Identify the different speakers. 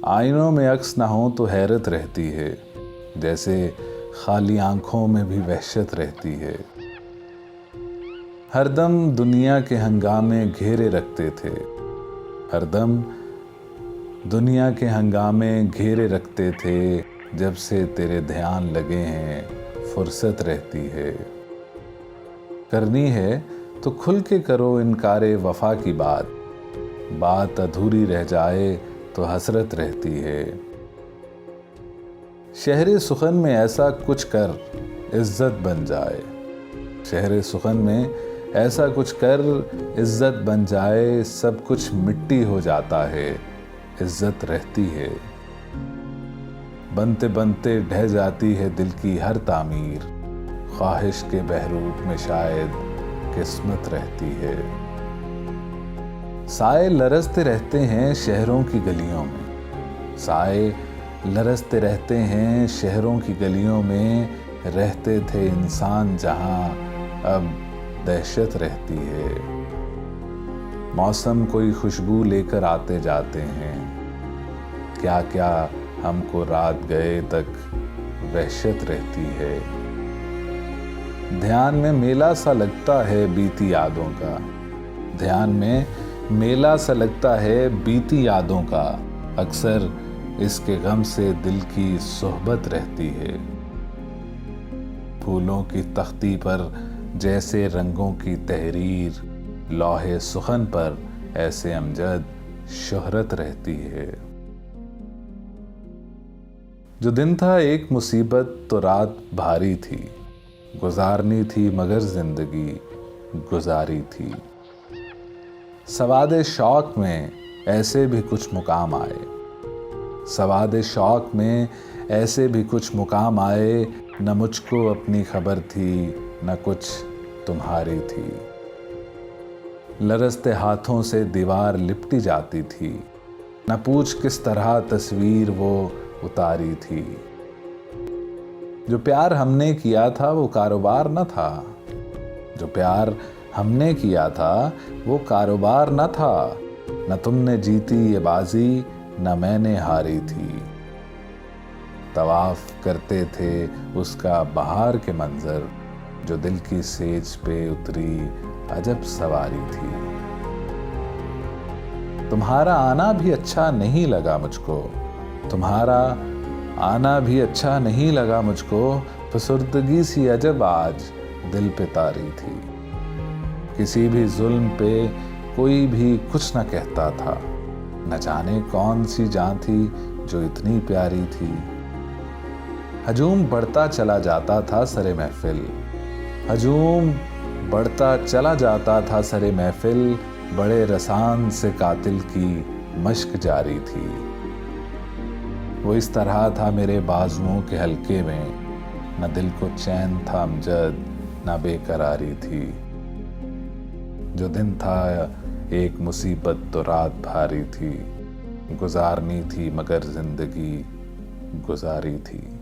Speaker 1: आईनों में अक्स ना हो तो हैरत रहती है, जैसे खाली आंखों में भी वहशत रहती है। हरदम दुनिया के हंगामे घेरे रखते थे, हरदम दुनिया के हंगामे घेरे रखते थे। जब से तेरे ध्यान लगे हैं फुर्सत रहती है। करनी है तो खुल के करो इनकारे वफा की बात, बात अधूरी रह जाए तो हसरत रहती है। शहरे सुखन में ऐसा कुछ कर इज्जत बन जाए, शहरे सुखन में ऐसा कुछ कर इज्जत बन जाए। सब कुछ मिट्टी हो जाता है, इज्जत रहती है। बनते बनते ढह जाती है दिल की हर तामीर, ख्वाहिश के बहरूप में शायद किस्मत रहती है। साए लरसते रहते हैं शहरों की गलियों में, साए लरसते रहते हैं शहरों की गलियों में। रहते थे इंसान जहां अब दहशत रहती है। मौसम कोई खुशबू लेकर आते जाते हैं, क्या क्या हमको रात गए तक वहशत रहती है। ध्यान में मेला सा लगता है बीती यादों का, ध्यान में मेला सा लगता है बीती यादों का। अक्सर इसके गम से दिल की सोहबत रहती है। फूलों की तख्ती पर जैसे रंगों की तहरीर, लौहे सुखन पर ऐसे अमजद शोहरत रहती है। जो दिन था एक मुसीबत तो रात भारी थी, गुजारनी थी मगर जिंदगी गुजारी थी। सवादे शौक में ऐसे भी कुछ मुकाम आए, सवादे शौक में ऐसे भी कुछ मुकाम आए। न मुझको अपनी खबर थी न कुछ तुम्हारी थी। लरजते हाथों से दीवार लिपटी जाती थी, न पूछ किस तरह तस्वीर वो उतारी थी। जो प्यार हमने किया था वो कारोबार न था, जो प्यार हमने किया था वो कारोबार न था। न तुमने जीती ये बाजी न मैंने हारी थी। तवाफ करते थे उसका बहार के मंजर, जो दिल की सेज पे उतरी अजब सवारी थी। तुम्हारा आना भी अच्छा नहीं लगा मुझको, तुम्हारा आना भी अच्छा नहीं लगा मुझको। फसुर्दगी सी अजब आज दिल पे तारी थी। किसी भी जुल्म पे कोई भी कुछ न कहता था, न जाने कौन सी जान थी जो इतनी प्यारी थी। हजूम बढ़ता चला जाता था सरे महफिल, हजूम बढ़ता चला जाता था सरे महफिल। बड़े रसान से कातिल की मश्क जारी थी। वो इस तरह था मेरे बाजुओं के हल्के में, न दिल को चैन था अमजद न बेकरारी थी। जो दिन था एक मुसीबत तो रात भारी थी, गुजारनी थी मगर जिंदगी गुजारी थी।